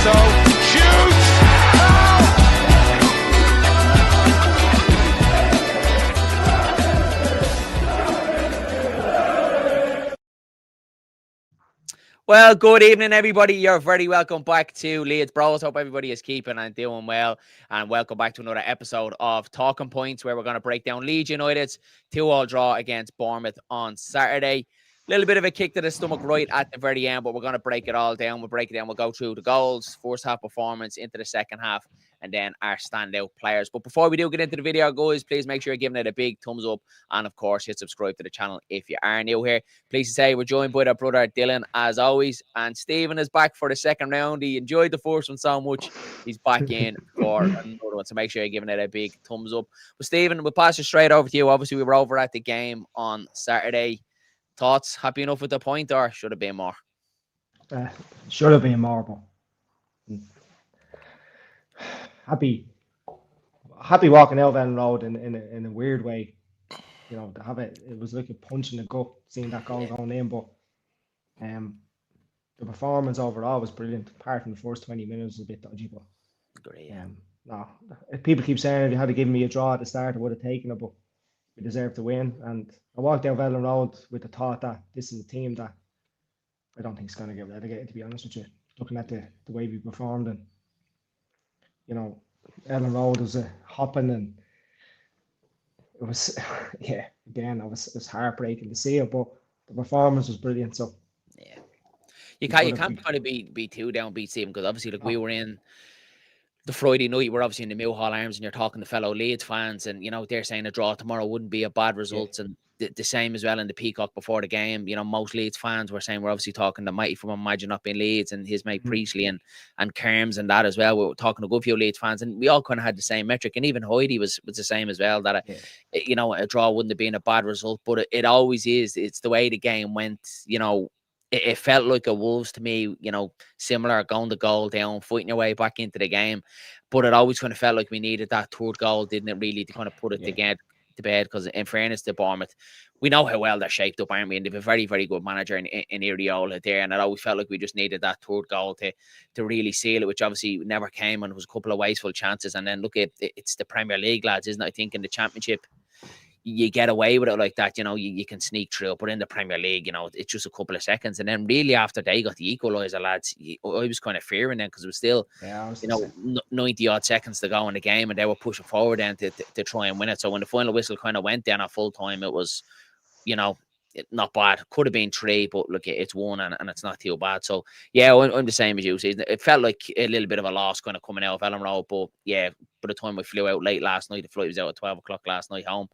Neto shoots. Well, good evening, everybody. You're very welcome back to Leeds Bros. Hope everybody is keeping and doing well. And welcome back to another episode of Talking Points, where we're going to break down Leeds United's 2-2 draw against Bournemouth on Saturday. A little bit of a kick to the stomach right at the very end, but we're going to break it all down. We'll break it down. We'll go through the goals, first half performance into the second half, and then our standout players. But before we do get into the video, guys, please make sure you're giving it a big thumbs up. And, of course, hit subscribe to the channel if you are new here. Please to say we're joined by our brother Dylan, as always. And Stephen is back for the second round. He enjoyed the first one so much. He's back in for another one. So make sure you're giving it a big thumbs up. But, Stephen, we'll pass it straight over to you. Obviously, we were over at the game on Saturday. Thoughts? Happy enough with the point, or should have been more? Should have been more, but happy walking out of Elland Road in a weird way. You know, to have it was like a punch in the gut seeing that goal going in, but the performance overall was brilliant. Apart from the first 20 minutes, was a bit dodgy, but Great. no, people keep saying if you had to give me a draw at the start, I would have taken it, but we deserve to win. And I walked down Elland Road with the thought that this is a team that I don't think is going to get relegated, to be honest with you. Looking at the way we performed, and you know, Elland Road was a hopping, and it was again, it was heartbreaking to see it, but the performance was brilliant. So yeah, you can't kind of be too downbeat, Stephen, because obviously we were in the Friday night, we're obviously in the Millhall Arms, and you're talking to fellow Leeds fans, and you know they're saying a draw tomorrow wouldn't be a bad result, and the same as well in the Peacock before the game. You know, most Leeds fans were saying we're obviously talking to Mighty from Imagine Up in Leeds and his mate Priestley and Kerms and that as well. We were talking to a good few Leeds fans, and we all kind of had the same metric, and even Heidi was the same as well, that you know, a draw wouldn't have been a bad result, but it always is. It's the way the game went. You know, it felt like a Wolves to me, you know, similar, going the goal down, fighting your way back into the game. But it always kind of felt like we needed that third goal, didn't it, really, to kind of put it to bed? Because in fairness to Bournemouth, we know how well they're shaped up, aren't we? And they have a very, very good manager in Iriola there. And it always felt like we just needed that third goal to really seal it, which obviously never came, and it was a couple of wasteful chances. And then look, it's the Premier League, lads, isn't it? I think in the Championship, you get away with it like that, you know, you can sneak through, but in the Premier League, you know, it's just a couple of seconds. And then really after they got the equaliser, lads, I was kind of fearing them, because it was still, you know, 90 odd seconds to go in the game, and they were pushing forward then to try and win it. So when the final whistle kind of went down at full time, it was, you know, not bad. Could have been 3, but look, it's 1, and it's not too bad. So yeah, I'm the same as you. It felt like a little bit of a loss kind of coming out of Elland Road, but yeah, by the time we flew out late last night, the flight was out at 12 o'clock last night home.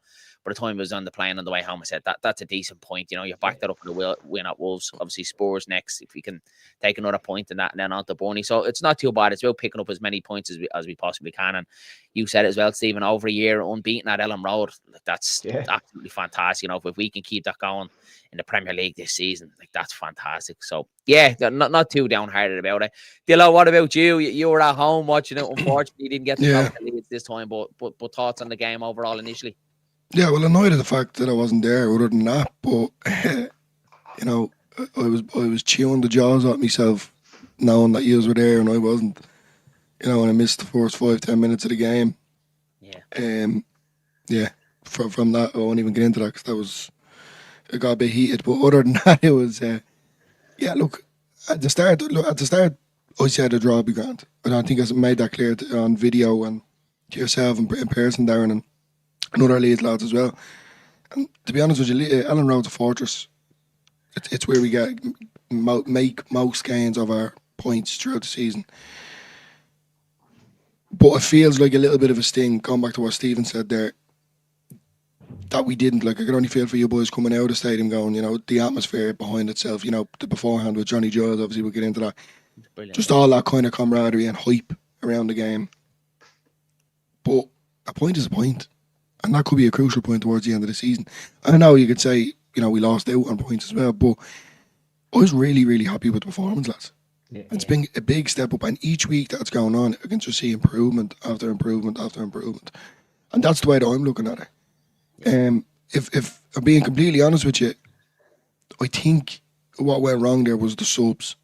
By the time it was on the plane on the way home, I said that's a decent point. You know, you backed that up with a win at Wolves. Obviously, Spurs next, if we can take another point in that, and then on to Burnley. So it's not too bad. It's about picking up as many points as we possibly can. And you said it as well, Stephen, over a year unbeaten at Elland Road. That's absolutely fantastic. You know, if we can keep that going in the Premier League this season, like, that's fantastic. So yeah, not too downhearted about it. Dilo, what about you? You were at home watching it. Unfortunately, you didn't get to go to Leeds this time, but thoughts on the game overall initially? Yeah, well, annoyed at the fact that I wasn't there other than that, but you know, I was chewing the jaws at myself knowing that you were there and I wasn't. You know, and I missed the first 5-10 minutes of the game. Yeah. From that, I won't even get into that, because it got a bit heated. But other than that, it was look, at the start, I said a draw would be grand. And I think I made that clear on video and to yourself and in person, Darren, and other Leeds lads as well. And to be honest with you, Elland Road's a fortress. It's where we make most gains of our points throughout the season. But it feels like a little bit of a sting, going back to what Stephen said there, that we didn't. Like, I could only feel for you boys coming out of the stadium going, you know, the atmosphere behind itself, you know, the beforehand with Johnny Giles, obviously we'll get into that. Brilliant. Just all that kind of camaraderie and hype around the game. But a point is a point. And that could be a crucial point towards the end of the season. I know you could say, you know, we lost out on points as well, but I was really, really happy with the performance, lads. It's been a big step up, and each week that's going on, I can just see improvement after improvement after improvement. And that's the way that I'm looking at it. If I'm being completely honest with you, I think what went wrong there was the subs.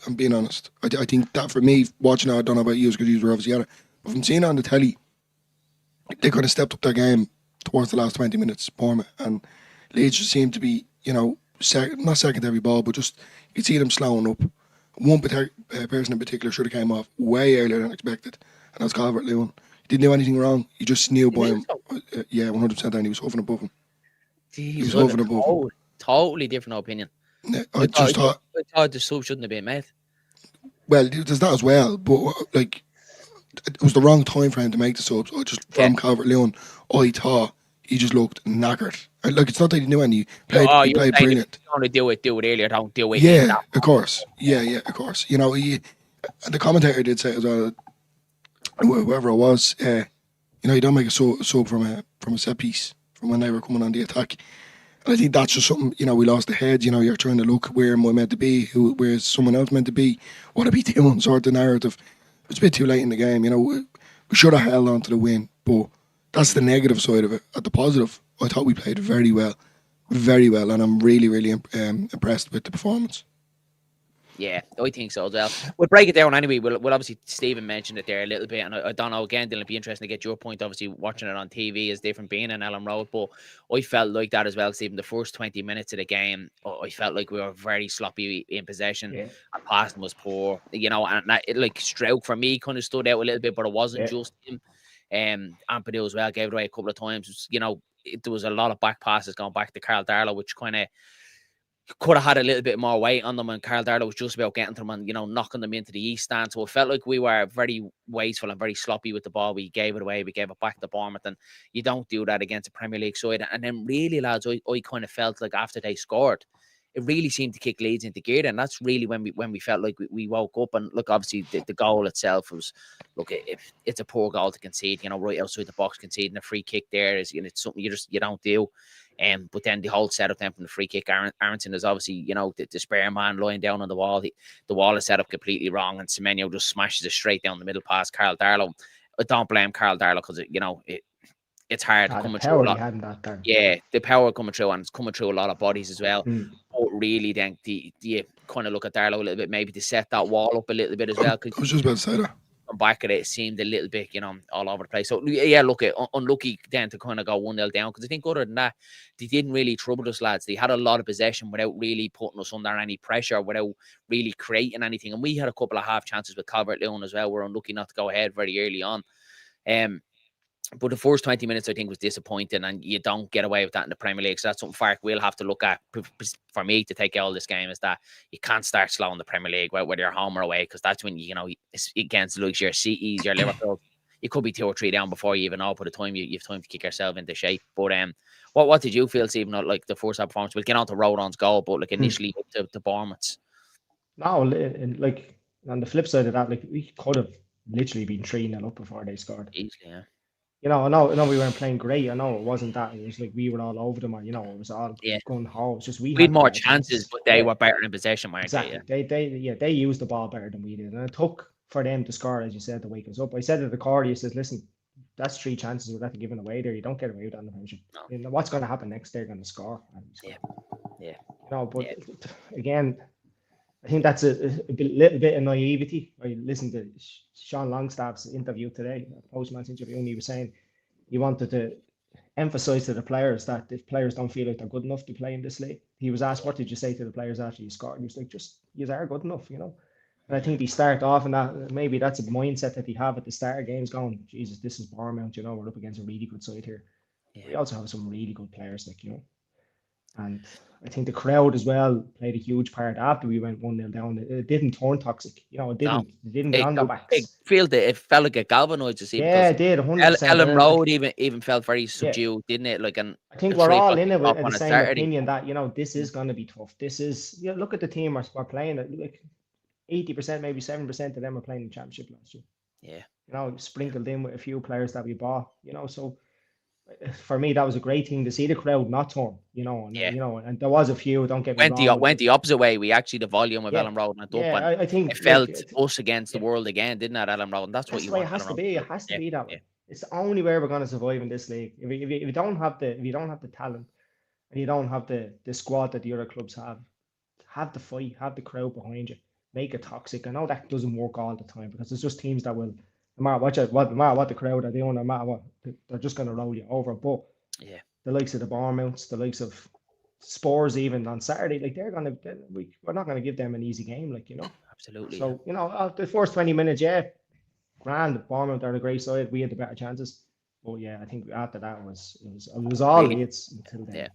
I'm being honest. I think that for me, watching it, I don't know about you because you were obviously at it, but from seeing it on the telly, they kind of stepped up their game towards the last 20 minutes, Bournemouth, and Leeds just seemed to be, not second every ball, but just you could see them slowing up. One person in particular should have came off way earlier than expected, and that's Calvert-Lewin. He didn't do anything wrong. You just knew by him. Yeah, 100%. And he was hovering above him. He was hovering above him. Totally different opinion. I thought the sub shouldn't have been made. Well, there's that as well, but like it was the wrong time for him to make the subs. From Calvert-Lewin, I thought he just looked knackered. Like it's not that he knew any. He played brilliant. If you want to do it earlier. Don't do it. Yeah, of course. Yeah, of course. The commentator did say as well, whoever it was, you don't make a sub from a set piece from when they were coming on the attack. And I think that's just something, we lost the head. You're trying to look where am I meant to be, where is someone else meant to be, what are we doing, sort of narrative. It's a bit too late in the game, we should have held on to the win, but that's the negative side of it. At the positive, I thought we played very well, and I'm really, really impressed with the performance. Yeah, I think so as well. We'll break it down anyway. We'll obviously, Stephen mentioned it there a little bit, and I don't know, again, Dylan, it'd be interesting to get your point. Obviously, watching it on TV is different being in Elland Road, but I felt like that as well, Stephen. The first 20 minutes of the game, I felt like we were very sloppy in possession. Yeah. Our passing was poor, and that, Strouk for me kind of stood out a little bit, but it wasn't just him. Ampadu as well gave it away a couple of times. There was a lot of back passes going back to Carl Darlow, which kind of could have had a little bit more weight on them, and Carl Darlow was just about getting to them and, knocking them into the east stand. So it felt like we were very wasteful and very sloppy with the ball. We gave it away. We gave it back to Bournemouth, and you don't do that against a Premier League side. And then really, lads, I kind of felt like after they scored, it really seemed to kick Leeds into gear. And that's really when we felt like we woke up. And look, obviously the goal itself was, it's a poor goal to concede, right outside the box, conceding a free kick there is, it's something you don't do. But then the whole setup then from the free kick, Aronson is obviously, the spare man lying down on the wall. The wall is set up completely wrong, and Semenyo just smashes it straight down the middle past Carl Darlow. I don't blame Carl Darlow because, it's hard coming through a lot. The power coming through, and it's coming through a lot of bodies as well. But really, then you kind of look at Darlow a little bit, maybe to set that wall up a little bit as well. I was just about to say that. Back at it seemed a little bit, all over the place. So yeah, look, unlucky then to kind of go 1-0 down, because I think other than that, they didn't really trouble us, lads. They had a lot of possession without really putting us under any pressure, without really creating anything. And we had a couple of half chances with Calvert-Lewin as well. We're unlucky not to go ahead very early on. But the first 20 minutes, I think, was disappointing, and you don't get away with that in the Premier League. So that's something Farke will have to look at for me to take out this game, is that you can't start slow in the Premier League, whether you're home or away, because that's when, it's against your Cities, your Liverpool. You could be 2 or 3 down before you even know, by the time you have time to kick yourself into shape. But what did you feel, Stephen, like the first half performance? We'll get on to Rodon's goal, but initially to Bournemouth's. No, on the flip side of that, we could have literally been 3-0 up before they scored. Easily, yeah. I know we weren't playing great. I know it wasn't that. It was like we were all over them, or it was all gun ho. It's just we had more chances, but they were better in possession, weren't they? They used the ball better than we did, and it took for them to score, as you said, to wake us up. I said to the Cordy, he says, "Listen, that's 3 chances we're giving away there. You don't get away with that in the Premiership. No. What's going to happen next? They're going to score." Yeah. Again, I think that's a little bit of naivety. I listened to Sean Longstaff's interview today, postman's interview, and he was saying he wanted to emphasize to the players that if players don't feel like they're good enough to play in this league, he was asked, what did you say to the players after you scored? And he was like, just, you are good enough, And I think they start off, and that maybe that's a mindset that they have at the start of games, going, Jesus, this is Bournemouth, we're up against a really good side here. Yeah. We also have some really good players, and I think the crowd as well played a huge part after we went 1-0 down. It didn't turn toxic. It didn't get on the backs. It felt like a galvanized us. Yeah, it did. 100%. Elland Road even felt very subdued, didn't it? And I think we're all in it with the same opinion that, this is going to be tough. This is, look at the team we're playing. Like 80%, maybe 7% of them are playing the Championship last year. Yeah. Sprinkled in with a few players that we bought, so for me, that was a great thing to see the crowd not turn, and there was a few. Don't get me wrong. Went the opposite way. We actually, the volume of Elland Road went up, and I think it felt us against the world again, didn't it, Elland Road? And that's what you want. It has to be. It has to be that way. It's the only way we're going to survive in this league. If you don't have the talent, and you don't have the squad that the other clubs have the fight, have the crowd behind you. make it toxic. I know that doesn't work all the time because there's just teams that will, no matter what the crowd are doing, no matter what, they're just going to roll you over. But Yeah. the likes of the Bournemouths, the likes of Spurs, even on Saturday, like we're not going to give them an easy game, like, you know. Absolutely. So, you know, the first 20 minutes, yeah, grand. Bournemouth are a great side. We had the better chances. But yeah, I think after that it was all Really? Leeds until then. Yeah.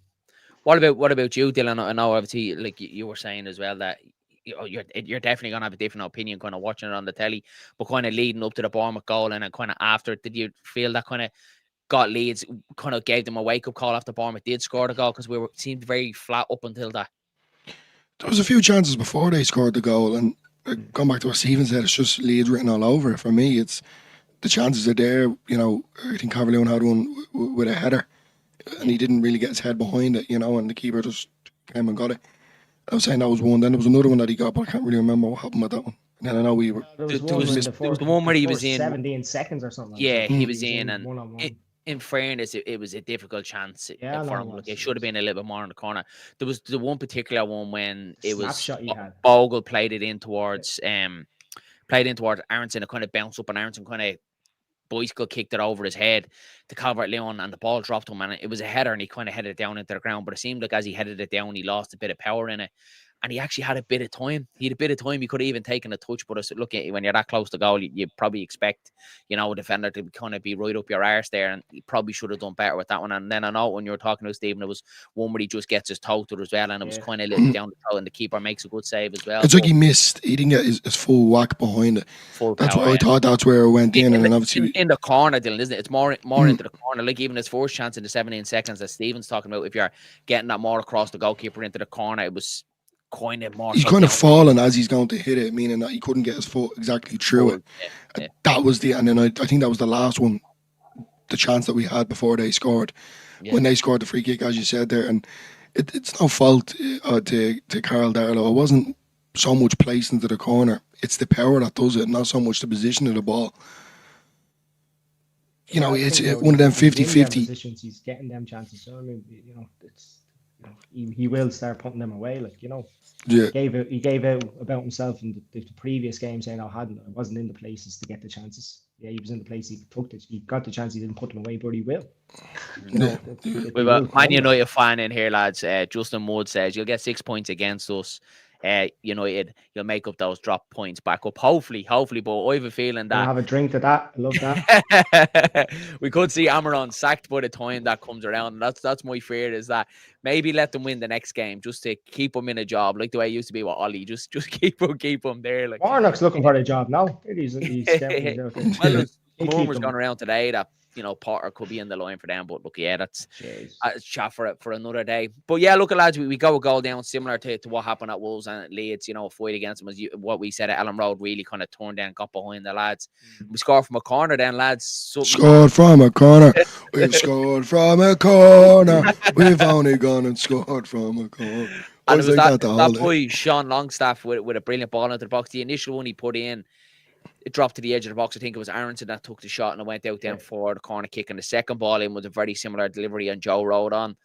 What about you, Dylan? I know obviously, like you were saying as well, that you're definitely gonna have a different opinion kind of watching it on the telly, but kind of leading up to the Bournemouth goal and then kind of after, did you feel that kind of got Leeds, kind of gave them a wake up call after Bournemouth did score the goal, because seemed very flat up until that? There was a few chances before they scored the goal, and going back to what Stephen said, it's just Leeds written all over it. For me, it's the chances are there. You know, I think Cavalier had one with a header, and he didn't really get his head behind it, you know, and the keeper just came and got it. I was saying that was one. Then there was another one that he got, but I can't really remember what happened with that one. And then I know we were. There was There one was in the first, the one where he was first in 17 seconds or something. Yeah, like he was in, and one-on-one. in fairness, it was a difficult chance Yeah, for no, him. it Like, was. it should have been a little bit more in the corner. There was the one particular one when it was Snapshot he had. Bogle played in towards Aronson. It kind of bounced up, and Aronson kind of bicycle kicked it over his head to Calvert-Lewin, and the ball dropped him, and it was a header, and he kind of headed it down into the ground. But it seemed like as he headed it down, he lost a bit of power in it. And he actually had a bit of time. He had a bit of time. He could have even taken a touch. But look, when you're that close to goal, you probably expect, you know, a defender to kind of be right up your arse there. And he probably should have done better with that one. And then I know when you were talking to Stephen, it was one where he just gets his toe to it as well. And it was kind of a little down the toe, and the keeper makes a good save as well. It's like he missed. He didn't get his full whack behind it. That's what I thought. That's where it went in. And then obviously in the corner, Dylan, isn't it? It's more into the corner. Like even his first chance in the 17 seconds that Stephen's talking about, if you're getting that more across the goalkeeper into the corner, it was kind of more. He's kind of fallen as he's going to hit it, meaning that he couldn't get his foot exactly through it. Yeah. That was and then I think that was the last one, the chance that we had before they scored. When they scored the free kick, as you said there, and it's no fault to Carl Darlow. It wasn't so much placed into the corner. It's the power that does it, not so much the position of the ball. You know, it's one of them 50-50. He's getting them chances. So I mean, you know, it's. He will start putting them away, like, you know. Yeah. He gave out about himself in the previous game, saying I wasn't in the places to get the chances. Yeah, he was in the place. He took it. He got the chance. He didn't put them away, but he will. We've a Man United fan in here, lads. Justin Mudd says you'll get 6 points against us. United, you'll make up those drop points back up. Hopefully, but I have a feeling that I'll have a drink to that. I love that. We could see Amaron sacked by the time that comes around. And that's my fear, is that maybe let them win the next game just to keep them in a job, like the way it used to be with Ollie. Just keep them there. Like Warnock's looking for a job now. He's well, there's rumors going around today that, you know, Potter could be in the line for them, but look, yeah, that's chat for another day. But yeah, look, lads, we go a goal down similar to what happened at Wolves and at Leeds. You know, a fight against them, as what we said at Elland Road, really kind of turned down, got behind the lads. We scored from a corner then, lads. Scored from a corner. We've scored from a corner. We've only gone and scored from a corner. And it was that boy, Sean Longstaff, with a brilliant ball into the box. The initial one he put in, it dropped to the edge of the box. I think it was Aronson that took the shot and it went out then for the corner kick. And the second ball in was a very similar delivery, and Joe rode on.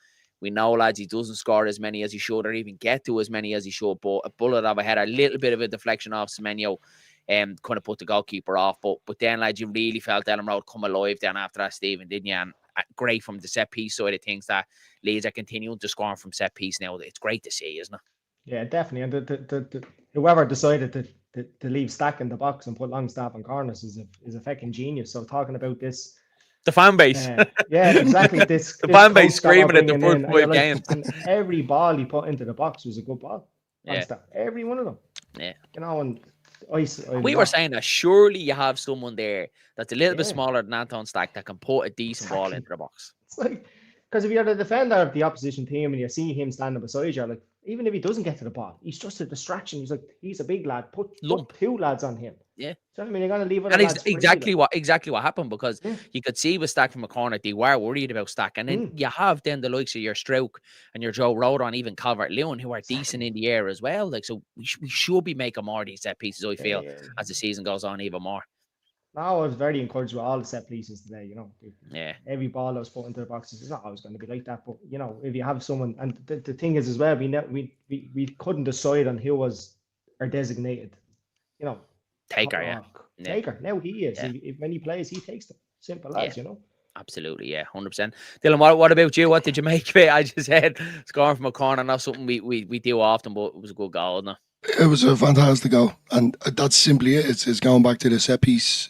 We know, lads, he doesn't score as many as he should, or even get to as many as he should. But a bullet of a header, a little bit of a deflection off Semenyo, kind of put the goalkeeper off. But then, lads, you really felt Elland Road come alive then after that, Stephen, didn't you? And great from the set piece side of things that Leeds are continuing to score from set piece now. It's great to see, isn't it? Yeah, definitely. And the whoever decided to leave Stack in the box and put Longstaff in corners is a fucking genius. So talking about this, the fan base, yeah, exactly. The fan base screaming at the first 5 games, and every ball he put into the box was a good ball. Longstaff, every one of them. Yeah, you know, and we were saying that surely you have someone there that's a little bit smaller than Anton Stack that can put a decent ball into the box. It's like, because if you're the defender of the opposition team and you see him standing beside you, like, even if he doesn't get to the ball, he's just a distraction. He's a big lad. Put 2 lads on him. Yeah. So I mean, you're gonna leave it. And it's exactly what happened, because you could see with Stack from a corner, they were worried about Stack, and then you have then the likes of your Stroke and your Joe Rodon, even Calvert-Lewin, who are decent in the air as well. Like, so we should be making more of these set pieces, I feel, as the season goes on even more. No, I was very encouraged with all the set pieces today. You know, every ball that was put into the boxes, it's not always going to be like that. But you know, if you have someone, and the thing is as well, we couldn't decide on who was are designated, you know, Taker, yeah. taker. Now he is. Yeah. When he plays, he takes them. Simple as, you know. Absolutely, yeah, 100%. Dylan, what about you? What did you make of it? I just said scoring from a corner, not something we do often, but it was a good goal, no? It was a fantastic goal, and that's simply it. It's going back to the set piece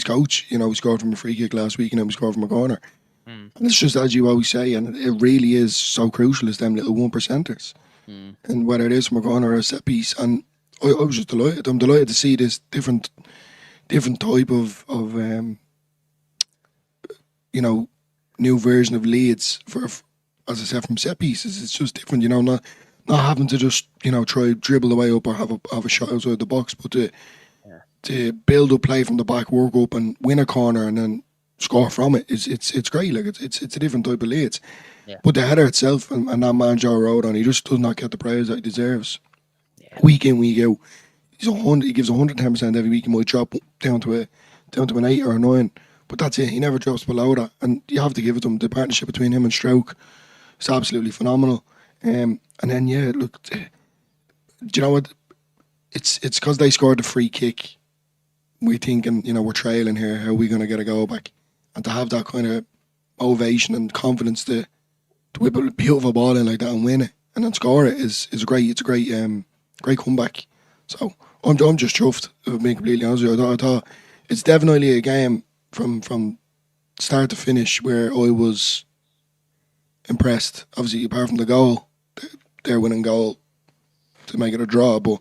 coach. You know, we scored from a free kick last week, and then we scored from a corner. And it's just as you always say, and it really is so crucial. It's them little 1%ers, and whether it is from a corner or a set piece. And I was just delighted. I'm delighted to see this different type of you know, new version of Leeds for, as I said, from set pieces. It's just different, you know, not having to just, you know, try dribble the way up or have a shot outside the box, but to build up play from the back, work up and win a corner and then score from it. It's great. Like it's a different type of Leeds. Yeah. But the header itself and that man Joe Road on, he just does not get the praise that he deserves. Yeah. Week in, week out. He gives 110% every week. He might drop down to an 8 or a 9. But that's it. He never drops below that, and you have to give it to him. The partnership between him and Stroke is absolutely phenomenal. And then look, do you know what? It's because they scored the free kick. We're thinking, you know, we're trailing here. How are we going to get a goal back? And to have that kind of motivation and confidence to whip a beautiful ball in like that and win it and then score it is great. It's a great comeback. So I'm just chuffed. If I'm being completely honest with you, I thought it's definitely a game from start to finish where I was impressed. Obviously, apart from the goal, their winning goal to make it a draw, but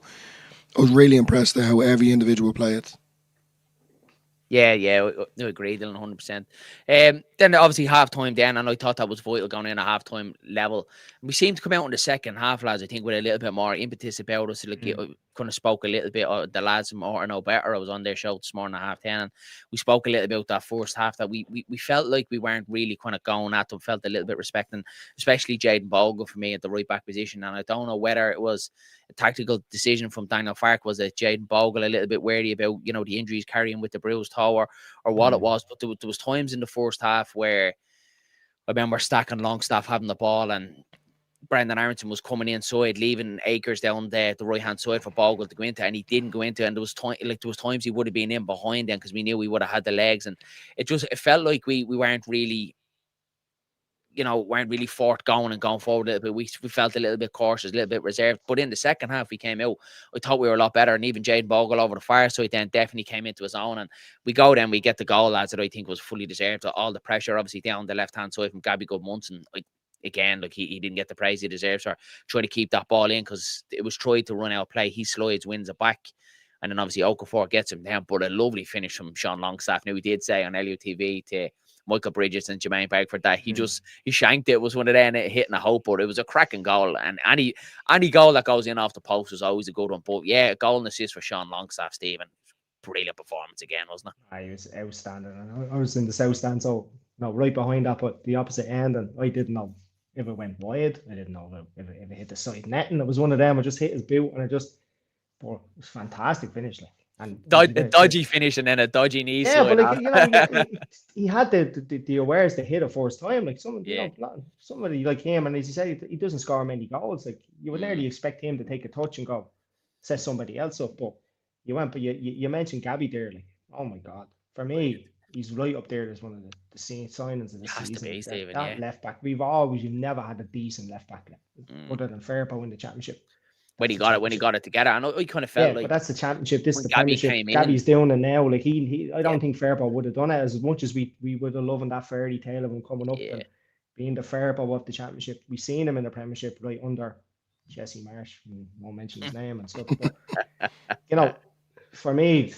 I was really impressed at how every individual played. Yeah, I agree, Dylan, 100%. Then obviously half-time then, and I thought that was vital going in at half-time level. We seemed to come out in the second half, lads, I think, with a little bit more impetus about us. Like, kind of spoke a little bit, the lads more know better. I was on their show this morning at 10:30, and we spoke a little about that first half, that we felt like we weren't really kind of going at them, felt a little bit respecting, especially Jayden Bogle for me at the right-back position. And I don't know whether it was a tactical decision from Daniel Farke, was that Jayden Bogle a little bit wary about, you know, the injuries carrying with the bruised toe, or what it was. But there was times in the first half where I remember Stack and Longstaff having the ball, and Brendan Aronson was coming inside, leaving Akers down the right hand side for Bogle to go into, and he didn't go into. And there was times he would have been in behind them because we knew we would have had the legs, and it felt like we weren't really, you know, weren't really going forward a little bit. We felt a little bit cautious, a little bit reserved. But in the second half, we came out, I thought we were a lot better. And even Jayden Bogle over the far side then definitely came into his own. And we go then, we get the goal, lads, that I think was fully deserved. All the pressure, obviously, down the left-hand side from Gabby Goodmunson. Again, like he didn't get the praise he deserves for trying to keep that ball in, because it was tried to run out play. He slides, wins it back. And then obviously Okafor gets him down. But a lovely finish from Sean Longstaff. Now, we did say on LUTV to Michael Bridges and Jermaine Bagford that he shanked it. It was one of them hitting a hope, but it was a cracking goal. And any goal that goes in off the post is always a good one. But yeah, a goal and assist for Sean Longstaff, Stephen. Brilliant performance again, wasn't it? I was outstanding. And I was in the south stand, so no, right behind that, but the opposite end, and I didn't know if it went wide. I didn't know if it hit the side net, and it was one of them. I just hit his boot, and it was fantastic finish, like. And a dodgy finish and then a dodgy knee. Yeah, but like, you know, he had the awareness to hit it first time. Like somebody like him, and as you say, he doesn't score many goals. Like you would nearly expect him to take a touch and go set somebody else up. But you mentioned Gabby there. Like, oh my God, for me, he's right up there as one of the signings of the season. That left back, we've never had a decent left back other than Fairpo in the championship. When he got it together, and I kind of felt like, but that's the championship. This is the Premiership. Gabby's doing it now. Like I don't think Fairpo would have done it as much as we would have loved that fairy tale of him coming up and being the Fairpo of the championship. We've seen him in the Premiership right under Jesse Marsh. We won't mention his name and stuff. But you know, for me,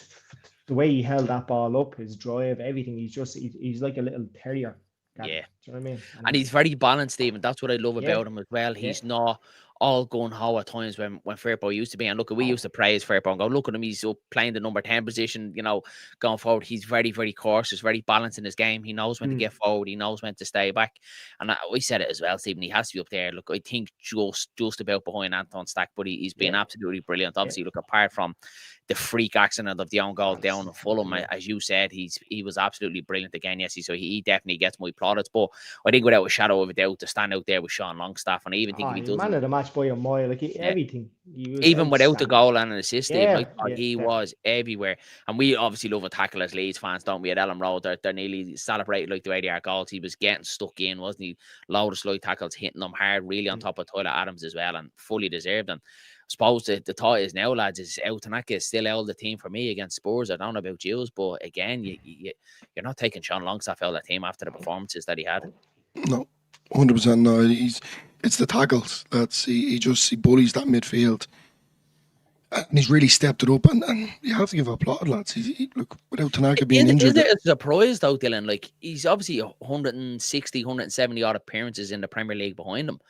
the way he held that ball up, his drive, everything, he's like a little terrier. Gabby. Yeah, do you know what I mean? And he's very balanced, Stephen. That's what I love about him as well. He's not all gung ho at times when Fairpo used to be. And look, we used to praise Fairpo and go, look at him, he's up playing the number 10 position, you know, going forward. He's very, very cautious, very balanced in his game. He knows when to get forward, he knows when to stay back. And we said it as well, Stephen, he has to be up there. Look, I think just about behind Anton Stack, but he's been absolutely brilliant. Obviously, look, apart from the freak accident of the own goal down in Fulham, as you said, he was absolutely brilliant again, so he definitely gets my plaudits. But I think without a shadow of a doubt, to stand out there with Sean Longstaff, and I even think if he doesn't, man of the match match by a mile. Like everything. Even without the goal and an assist, Stephen, I thought he was everywhere. And we obviously love a tackle as Leeds fans, don't we? At Elland Road, they're nearly celebrated like the way they are goals. He was getting stuck in, wasn't he? Load of slide tackles, hitting them hard, really on top of Tyler Adams as well, and fully deserved. And I suppose the thought is now, lads, is El Tanaka is still out of the team for me against Spurs. I don't know about you, but again, you're not taking Sean Longstaff out of the team after the performances that he had. No, 100% no. It's the tackles. He bullies that midfield. And he's really stepped it up, and you have to give applaud, lads. Look, without Tanaka being injured. Is it a surprise, though, Dylan? Like, he's obviously 160, 170 odd appearances in the Premier League behind him.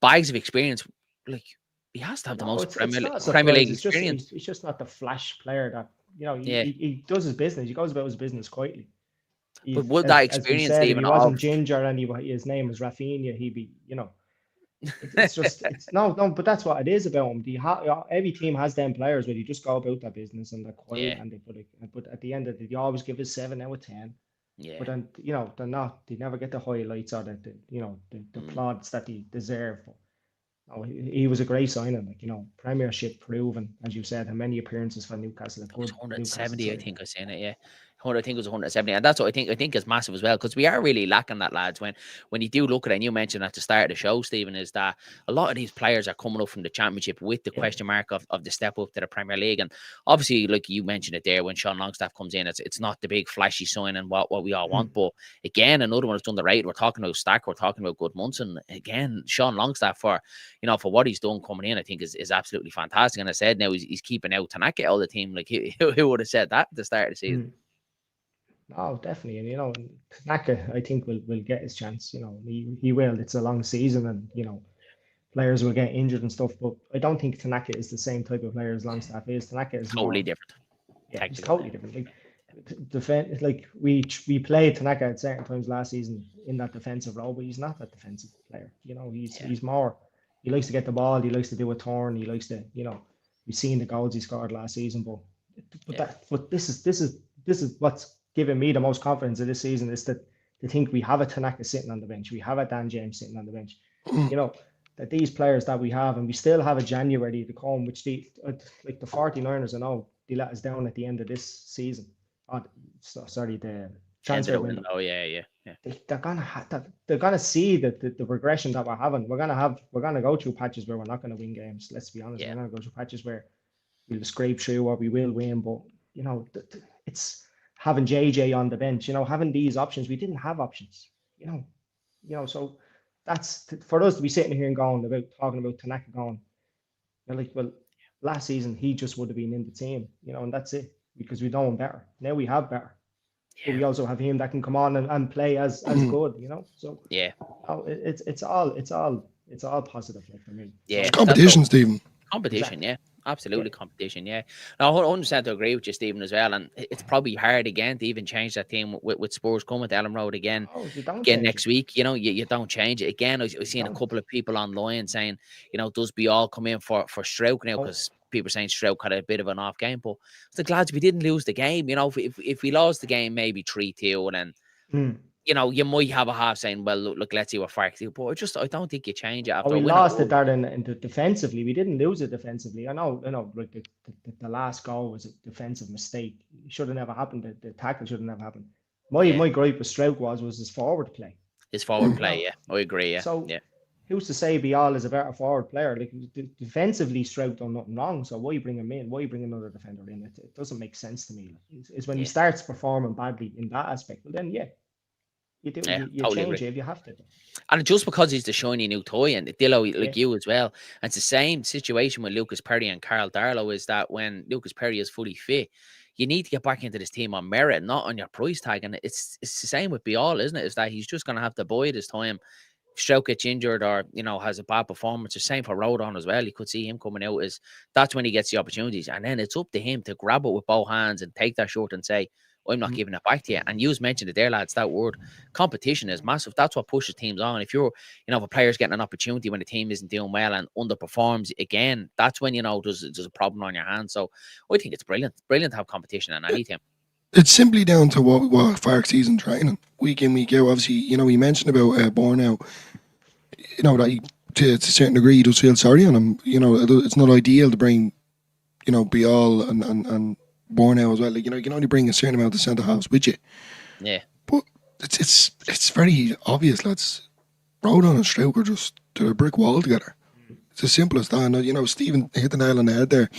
Bags of experience. Like, he has to have the most Premier League experience. He's just not the flash player that, he does his business. He goes about his business quietly. But would that experience, said, even if he wasn't Ginger and his name was Rafinha, he'd be, but that's what it is about him. Every team has them players where you just go about their business and they're quiet and but at the end of it, you always give a 7 out of 10. Yeah. But then, they're not, they never get the highlights or the plaudits that they deserve. He was a great signing, Premiership proven, as you said, how many appearances for Newcastle. It was 170, I think I seen it, I think it was 170, and that's what I think is massive as well, because we are really lacking that, lads. When you do look at it, and you mentioned at the start of the show, Stephen, is that a lot of these players are coming up from the Championship with the question mark of the step up to the Premier League, and obviously, like you mentioned it there, when Sean Longstaff comes in, it's not the big flashy sign and what we all want, but again, another one has done the right. We're talking about Stack, we're talking about good months, and again, Sean Longstaff for what he's done coming in, I think is absolutely fantastic. And I said now he's keeping out Tanaka all the team. Like who would have said that at the start of the season? Oh, definitely. And Tanaka, I think will get his chance. He will. It's a long season, and players will get injured and stuff. But I don't think Tanaka is the same type of player as Longstaff is. Tanaka is totally different. Yeah, it's totally different. We played Tanaka at certain times last season in that defensive role, but he's not that defensive player. He's more. He likes to get the ball. He likes to do a turn. He likes to. We've seen the goals he scored last season, but this is what's given me the most confidence of this season, is that to think we have a Tanaka sitting on the bench, we have a Dan James sitting on the bench, that these players that we have, and we still have a January to come, which the 49ers, I know they let us down at the end of this season. The transfer window. Oh yeah. They're gonna see the regression that we're having. We're gonna go through patches where we're not gonna win games. Let's be honest. We're gonna go through patches where we'll scrape through or we will win, but it's having JJ on the bench, having these options. We didn't have options, so that's for us to be sitting here and talking about Tanaka going, well, last season he just would have been in the team, and that's it, because we know him better. Now we have better. But we also have him that can come on and play as good, so it's all positive for me. It's competition, Stephen. Competition, exactly. Yeah. Absolutely, competition, yeah. Now, I 100% agree with you, Stephen, as well. And it's probably hard again to even change that team with Spurs coming to Elland Road again next week. You don't change it again. I've seen a couple of people online saying, does Bial come in for Strouk now? Because people are saying Strouk had a bit of an off game. But it's the glad we didn't lose the game. If we lost the game, maybe 3-2, and then you might have a half saying, well, look, let's see what Farke do. But I don't think you change it after we lost it there in defensively. We didn't lose it defensively. I know, like the last goal was a defensive mistake. It should have never happened. The tackle should have never happened. My gripe with Strouk was his forward play. His forward play, yeah. I agree, yeah. So who's to say Bial is a better forward player? Like defensively, Strouk done nothing wrong. So why bring him in? Why bring another defender in? It doesn't make sense to me. It's when he starts performing badly in that aspect. Well, then you do. You totally change it if you have to. And just because he's the shiny new toy, and Dillo, like you as well, and it's the same situation with Lucas Perry and Carl Darlow, is that when Lucas Perry is fully fit, you need to get back into this team on merit, not on your price tag. And it's the same with Bial, isn't it? Is that he's just going to have to bide his time. Stroke gets injured or has a bad performance. The same for Rodon as well. You could see him coming out. That's when he gets the opportunities, and then it's up to him to grab it with both hands and take that short and say, I'm not giving it back to you. And you mentioned it there, lads, that word competition is massive. That's what pushes teams on. If you're, if a player's getting an opportunity when the team isn't doing well and underperforms again, that's when, there's a problem on your hands. So I think it's brilliant. Brilliant to have competition in any team. It's simply down to what Farke sees in training, week in, week out. Obviously, he mentioned about Bournemouth, that to a certain degree, you just feel sorry on him. It's not ideal to bring, Bial and Borneo as well. Like, you can only bring a certain amount of centre halves with you. Yeah. But it's very obvious, lads. Rodon and Struijk are just to a brick wall together. It's as simple as that. And, Stephen hit the nail on the head there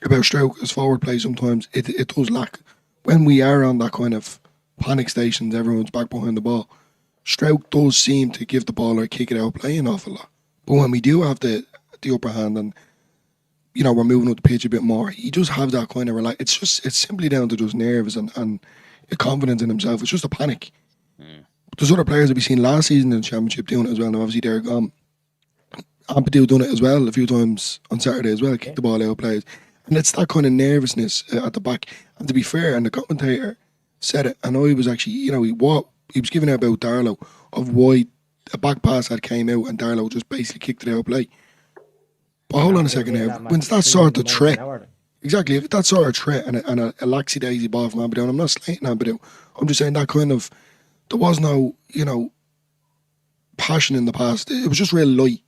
about Struijk, forward play sometimes. It does lack. When we are on that kind of panic stations, everyone's back behind the ball. Struijk does seem to give the ball or kick it out play an awful lot. But when we do have the upper hand and, we're moving up the pitch a bit more, he just have that kind of it's simply down to just nerves and confidence in himself. It's just a panic. There's other players that we've seen last season in the Championship doing it as well. Now, obviously, they're gone. Ampadu done it as well a few times on Saturday as well, kick the ball out plays. And it's that kind of nervousness at the back. And to be fair, and the commentator said it, I know he was actually, he was giving out about Darlow of why a back pass had came out and Darlow just basically kicked it out play. But hold on a second here. When it's that sort of threat, exactly, if that sort of threat and a laxy-daisy ball from Ampadu, I'm not slating Ampadu, I'm just saying that kind of, there was no, passion in the past. It was just real light.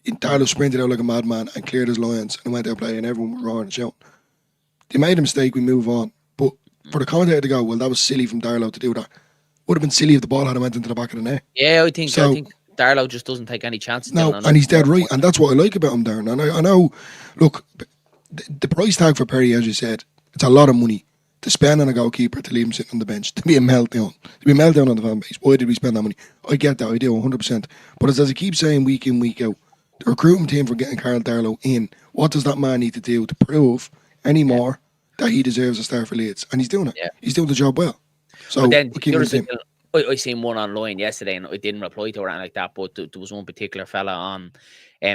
Darlow sprinted out like a madman and cleared his lines and went out play and everyone was roaring and shouting. They made a mistake, we move on. But for the commentator to go, well, that was silly from Darlow to do that. Would have been silly if the ball had went into the back of the net. Yeah, I think Darlow just doesn't take any chances. No, and he's dead right. And that's what I like about him, Darren. And I know, look, the price tag for Perry, as you said, it's a lot of money to spend on a goalkeeper to leave him sitting on the bench, to be a meltdown. To be a meltdown on the fan base. Why did we spend that money? I get that, I do, 100%. But as I keep saying week in, week out, the recruiting team for getting Carl Darlow in, what does that man need to do to prove anymore that he deserves a start for Leeds? And he's doing it. Yeah. He's doing the job well. So but then I seen one online yesterday and I didn't reply to her and like that, but there was one particular fella on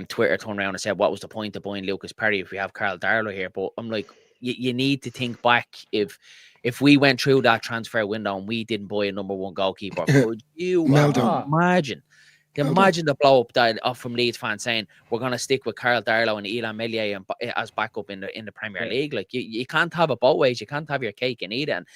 Twitter turned around and said, what was the point of buying Lucas Perry if we have Carl Darlow here? But I'm like, you need to think back if we went through that transfer window and we didn't buy a number one goalkeeper, could you imagine? Imagine the blow up from Leeds fans saying we're going to stick with Carl Darlow and Elan Meslier as backup in the Premier League. Like you can't have it both ways. You can't have your cake and eat it. And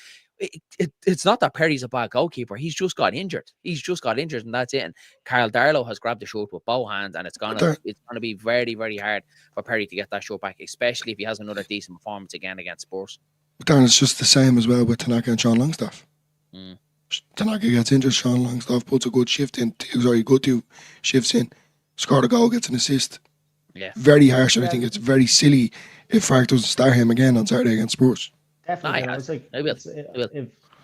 it's not that Perry's a bad goalkeeper. He's just got injured. And that's it. And Carl Darlow has grabbed the shirt with both hands, and it's gonna be very, very hard for Perry to get that shirt back, especially if he has another decent performance again against Spurs. But Darren, it's just the same as well with Tanaka and Sean Longstaff. Tanaka gets injured, Sean Longstaff puts a good shift in. Good two shifts in, scored a goal, gets an assist. Yeah, very harsh. And I think it's very silly if Farke doesn't start him again on Saturday against Spurs. Definitely. I will.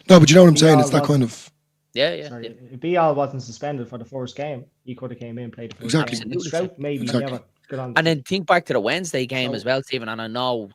No, but you know what I'm saying? It's that kind of. Yeah. Sorry, if Bial wasn't suspended for the first game, he could have came in, played the first game. Struijk maybe never got on. And then think back to the Wednesday game as well, Stephen. And I know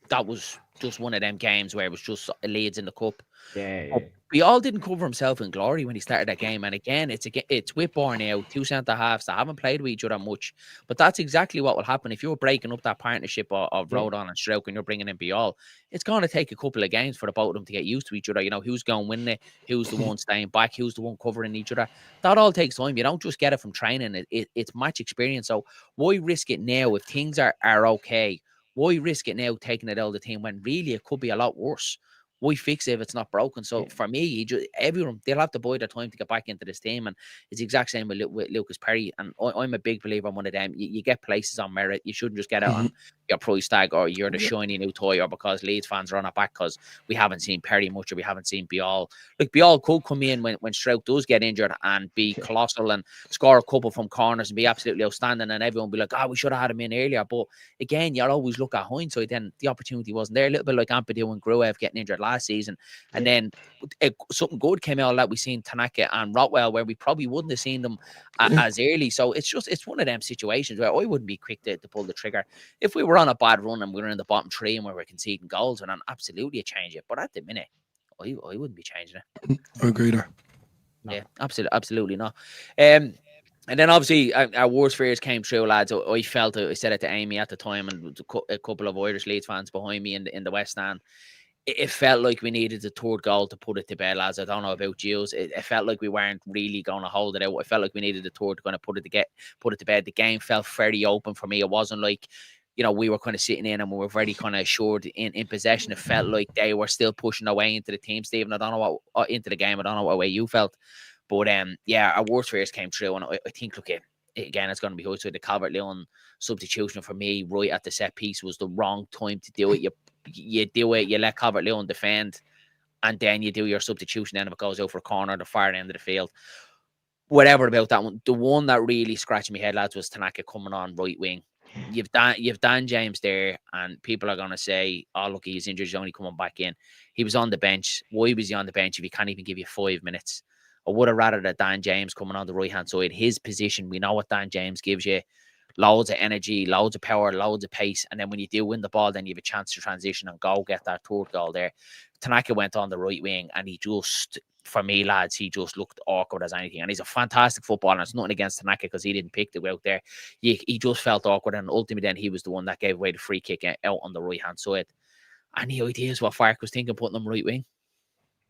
that was just one of them games where it was just Leeds in the cup. Yeah. Bial didn't cover himself in glory when he started that game. And again, it's with Borneo, two centre halves that haven't played with each other much. But that's exactly what will happen if you're breaking up that partnership of Rodon and Struijk and you're bringing in Bial. It's going to take a couple of games for the both of them to get used to each other. You know, who's going to win it, who's the one staying back, who's the one covering each other. That all takes time. You don't just get it from training. It's match experience. So why risk it now if things are okay? Why risk it now taking it out of the team when really it could be a lot worse? Why fix it if it's not broken? So for me, everyone, they'll have to buy their time to get back into this team. And it's the exact same with Lucas Perry. And I'm a big believer in one of them. You get places on merit. You shouldn't just get it on your price tag or you're the shiny new toy or because Leeds fans are on it back because we haven't seen Perry much or we haven't seen Bial. Like Bial could come in when Struijk does get injured and be colossal and score a couple from corners and be absolutely outstanding and everyone will be like, we should have had him in earlier. But again, you'll always look at hindsight. Then the opportunity wasn't there. A little bit like Ampadu and Gruev getting injured last season. And then something good came out of that. We seen Tanaka and Rotwell where we probably wouldn't have seen them as early. So it's one of them situations where I wouldn't be quick to pull the trigger. If we were on a bad run and we were in the bottom three and we were conceding goals, and absolutely change it. But at the minute, I wouldn't be changing it. I agree there. Yeah, absolutely not. And then obviously our worst fears came true, lads. I felt I said it to Amy at the time, and a couple of Irish Leeds fans behind me in the West Stand. It felt like we needed a third goal to put it to bed, lads. I don't know about you. It felt like we weren't really going to hold it out. I felt like we needed a third to kind of put it to bed. The game felt very open for me. It wasn't like, we were kind of sitting in and we were very kind of assured in possession. It felt like they were still pushing their way into the team, Stephen. I don't know into the game. I don't know what way you felt. But our worst fears came true. And I think, look, again, it's going to be hard. So the Calvert-Lewin substitution for me, right at the set piece, was the wrong time to do it. You do it, you let Calvert-Lewin defend, and then you do your substitution. Then if it goes out for a corner, the far end of the field, whatever about that one. The one that really scratched my head, lads, was Tanaka coming on right wing. You've Dan James there, and people are going to say, oh, look, he's injured, he's only coming back in. He was on the bench. Why was he on the bench if he can't even give you 5 minutes? I would have rather that Dan James coming on the right-hand side. His position, we know what Dan James gives you. Loads of energy, loads of power, loads of pace. And then when you do win the ball, then you have a chance to transition and go get that third goal there. Tanaka went on the right wing, and he just, for me, lads, he just looked awkward as anything. And he's a fantastic footballer. It's nothing against Tanaka because he didn't pick the way out there. He just felt awkward. And ultimately, then he was the one that gave away the free kick out on the right-hand side. Any ideas what Farke was thinking putting him right wing?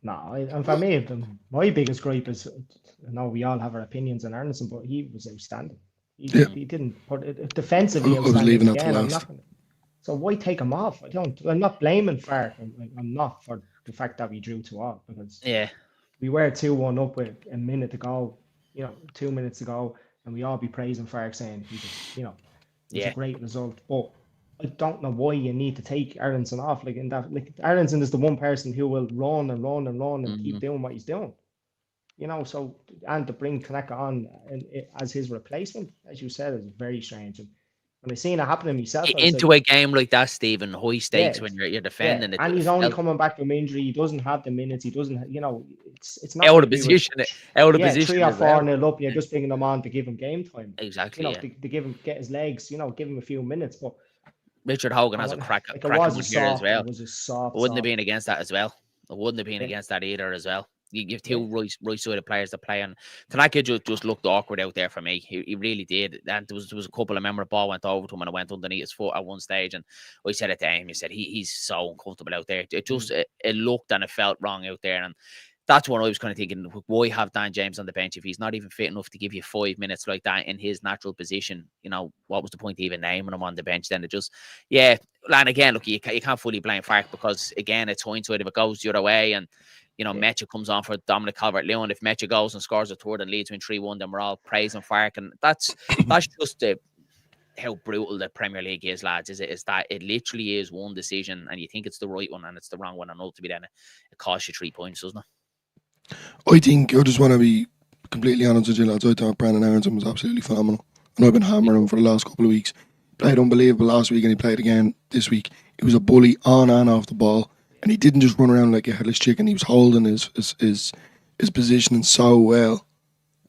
No, and for me, my biggest gripe is, I know we all have our opinions on Arneson, but he was outstanding. He didn't put it defensively. I was leaving it to again, last. So why take him off? I'm not blaming Farke. I'm not for the fact that we drew 2-2 because we were 2-1 up with a minute to go, 2 minutes to go, and we all be praising Farke saying it's a great result. But I don't know why you need to take Aronson off. Aronson is the one person who will run and keep doing what he's doing. So, and to bring Tanaka on as his replacement, as you said, is very strange. And when I seen it happening myself, into a game like that, Stephen, high stakes when you're defending it, and he's only coming back from injury. He doesn't have the minutes. He doesn't, it's not out of position. Out of position. 3 or 4-0 up. You're just bringing him on to give him game time. Exactly. To get his legs. Give him a few minutes. But Richard Hogan has a cracking one here as well. It was a soft. Wouldn't have been against that as well. It wouldn't have been against that either as well. You have two right-sided players to play, and Tanaka just looked awkward out there for me. He really did. And there was a couple of the ball went over to him and it went underneath his foot at one stage. And I said it to him. He said he's so uncomfortable out there. It just it looked and it felt wrong out there. And that's what I was kind of thinking. Why have Dan James on the bench if he's not even fit enough to give you 5 minutes like that in his natural position? What was the point of even naming him on the bench then? It just, and again, look, you can't fully blame Farke because, again, it's hindsight if it goes the other way. And Mecha comes on for Dominic Calvert-Lewin. If Mecha goes and scores a third and leads win 3-1, then we're all praising Farke. And that's just how brutal the Premier League is, lads. Is that it literally is one decision and you think it's the right one and it's the wrong one, and ultimately then it costs you 3 points, doesn't it? I think, I just want to be completely honest with you, lads. I thought Brandon Aronson was absolutely phenomenal. And I've been hammering him for the last couple of weeks. Played unbelievable last week and he played again this week. He was a bully on and off the ball. And he didn't just run around like a headless chicken. He was holding his positioning so well.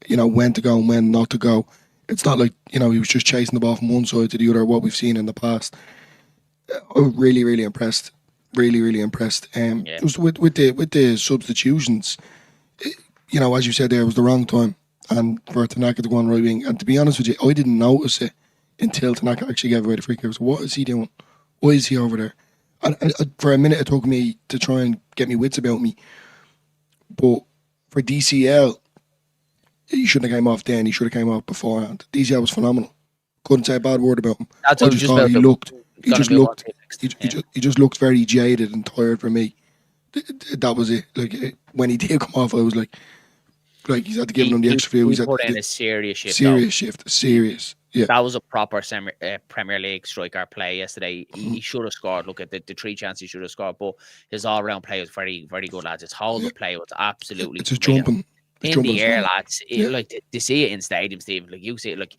When to go and when not to go. It's not like, he was just chasing the ball from one side to the other, what we've seen in the past. I'm really, really impressed. Really, really impressed. Just with the substitutions, as you said there, it was the wrong time. And for Tanaka to go on right wing. And to be honest with you, I didn't notice it until Tanaka actually gave away the free kick. So what is he doing? Why is he over there? And for a minute, it took me to try and get me wits about me. But for DCL, he shouldn't have came off then. He should have came off beforehand. DCL was phenomenal. Couldn't say a bad word about him. That's I just thought he just looked very jaded and tired for me. That was it. When he did come off, I was like he's had to give him the extra few. He put in a serious shift. Serious. Yeah. That was a proper Premier League striker play yesterday. He should have scored. Look at the 3 chances he should have scored, but his all-round play was very, very good, lads. His whole play was absolutely it's just jumping. In the air, lads. To see it in stadium, Stephen, you see it,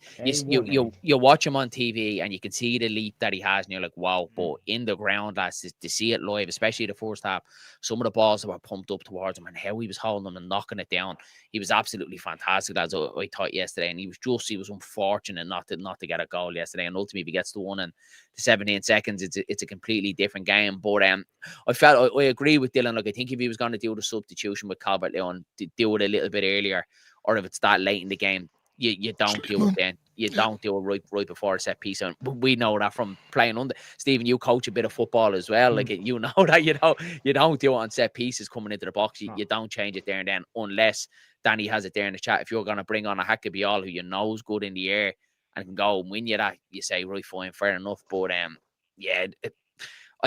you watch him on TV and you can see the leap that he has, and you're like, wow. But in the ground, lads, to see it live, especially the first half, some of the balls that were pumped up towards him and how he was holding them and knocking it down, he was absolutely fantastic, lads. I thought yesterday, and he was unfortunate not to get a goal yesterday, and ultimately if he gets the one in the 17 seconds, it's a completely different game. But I agree with Dylan. I think if he was going to do the substitution with Calvert-Lewin, do it a little bit earlier, or if it's that late in the game, you don't do it then. You don't do it right before a set piece. And we know that from playing under. Stephen, you coach a bit of football as well. You know that you don't do it on set pieces coming into the box. You don't change it there and then, unless Danny has it there in the chat. If you're going to bring on a Hackabial who you know is good in the air and can go and win you that, you say, right, fine, fair enough. But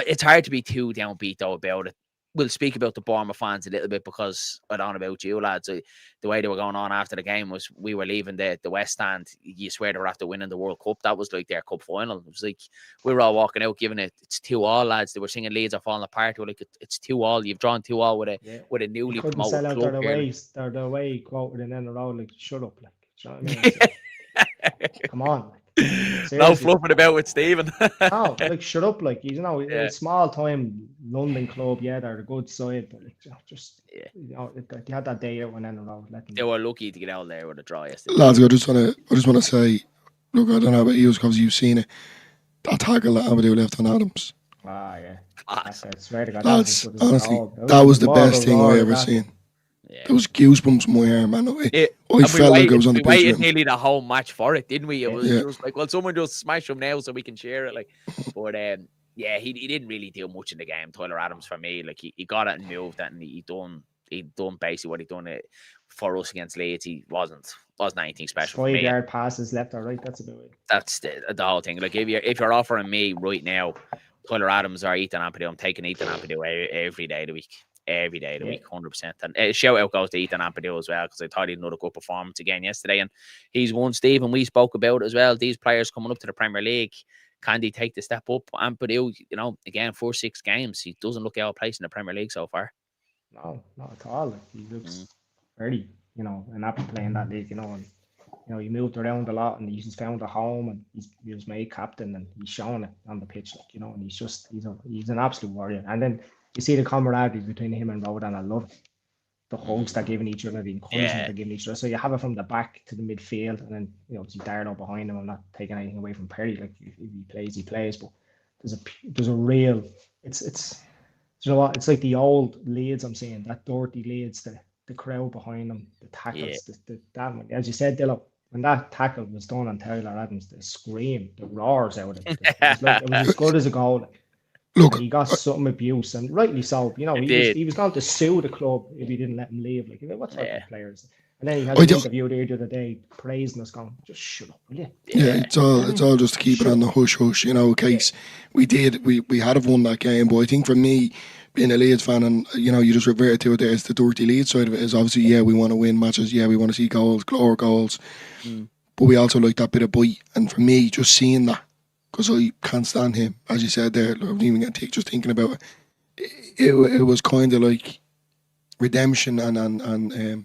it's hard to be too downbeat though about it. we'll speak about the Bournemouth fans a little bit, because I don't know about you lads. The way they were going on after the game was we were leaving the West Stand. You swear they were after winning the World Cup. That was like their cup final. It was like we were all walking out giving it's 2-2, lads. They were singing Leeds are falling apart. They were like, it's 2-2. You've drawn 2-2 with a newly couldn't promoted sell out club here. their away quote and then around like shut up, like, do you know what I mean? Come on, like, no fluffing about with Stephen. No, like shut up, like, you know, a small time London club, they're a good side, but like, they had that day out and then around. They were lucky to get out there with a draw yesterday. Lads, I just want to say, look, I don't know about you because you've seen it. That tackle that Amadou left on Adams. Ah, yeah. I swear to God, honestly, that was the best thing I ever seen. Yeah. There was goosebumps in my arm, man. I felt like I was on the pitch. We waited nearly the whole match for it, didn't we? It was just like, well, someone just smash him now so we can share it. Like, but he didn't really do much in the game. Tyler Adams, for me, like he got it and moved it, and he done basically what he done it for us against Leeds. He wasn't anything special. 5-yard passes left or right. That's about it. That's the whole thing. Like if you're offering me right now, Tyler Adams or Ethan Ampadu, I'm taking Ethan Ampadu every day of the week. Every day of the week, 100%. And shout out goes to Ethan Ampadu as well, because I thought he had another good performance again yesterday. And he's one, Steve, and we spoke about it as well. These players coming up to the Premier League, can they take the step up? Ampadu, again, 4-6 games. He doesn't look out of place in the Premier League so far. No, not at all. Like, he looks very, and happy playing that league, and he moved around a lot, and he's found a home, and he was made captain, and he's shown it on the pitch, like, and he's an absolute warrior. And then you see the camaraderie between him and Rodan. I love the hugs they're giving each other, the encouragement they're giving each other. So you have it from the back to the midfield, and then see Darlow behind him. I'm not taking anything away from Perry. Like, if he plays. But there's a real. It's you know what? It's like the old Leeds I'm seeing, that dirty Leeds, the crowd behind them, the tackles, that one. As you said, Dillo, when that tackle was done on Tyler Adams, the scream, the roars out of it. It was as good as a goal. Look, he got some abuse, and rightly so. He was going to sue the club if he didn't let him leave. Like, what type of players? And then he had an interview there the other day praising us, going, "Just shut up, will you?" Yeah, it's all just to keep it on the hush hush, in case we had have won that game. But I think for me, being a Leeds fan, and you just reverted to it there, it's the dirty Leeds side of it. Is obviously, we want to win matches, we want to see goals, but we also like that bit of bite. And for me, just seeing that, because I can't stand him, as you said there, I don't even get just thinking about it. It was kind of like redemption and